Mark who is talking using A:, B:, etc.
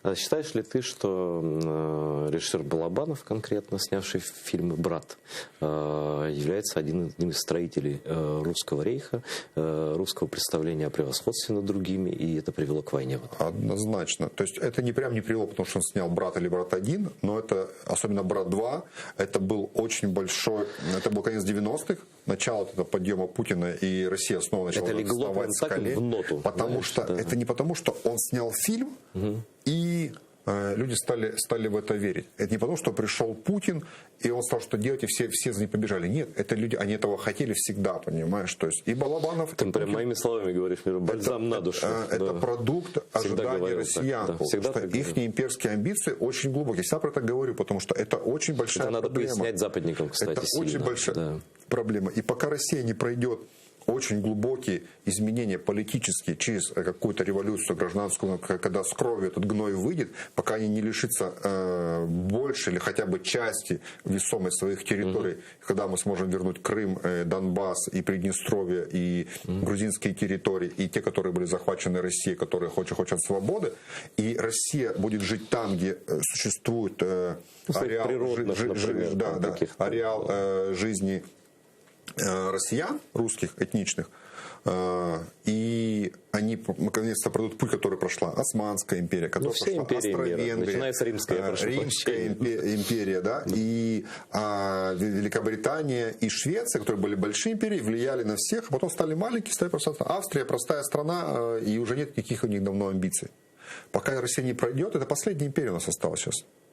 A: А считаешь ли ты, что режиссер Балабанов, конкретно снявший фильм «Брат», является одним из строителей русского рейха, русского представления о превосходстве над другими, и это привело к войне?
B: Однозначно. То есть это не прям не привело, потому что он снял «Брат» или «Брат 1», но это, особенно «Брат 2», это был очень большой, это был конец 90-х, начало этого подъема Путина, и Россия снова начала вставать с колен.
A: В ноту,
B: потому
A: знаешь,
B: что
A: да.
B: это не потому, что он снял фильм, и люди стали в это верить. Это не потому, что пришел Путин, и он сказал, что делать, и все за ним побежали. Нет, это люди, они этого хотели всегда, понимаешь? То есть и Балабанов...
A: Ты прям моими словами говоришь, бальзам на душу.
B: Это продукт ожиданий россиян.
A: Да,
B: Потому что их имперские амбиции очень глубокие. Я всегда про это говорю, потому что это очень большая
A: это
B: проблема.
A: надо пояснять западникам, кстати,
B: это
A: сильно.
B: очень большая проблема. И пока Россия не пройдет очень глубокие изменения политические через какую-то революцию гражданскую, когда с кровью этот гной выйдет, пока они не лишатся больше или хотя бы части весомой своих территорий, когда мы сможем вернуть Крым, Донбасс и Приднестровье, и грузинские территории, и те, которые были захвачены Россией, которые хотят свободы, и Россия будет жить там, где существует ареал жизни россиян, русских, этничных, и они наконец-то пройдут путь, который прошла Османская империя, которая прошла Австро-Венгрия,
A: начинается
B: Римская империя, да, и Великобритания и Швеция, которые были большие империи, влияли на всех, а потом стали маленькие, стали просто Австрия, простая страна, и уже нет никаких у них давно амбиций. Пока Россия не пройдет, это последняя империя у нас осталась сейчас.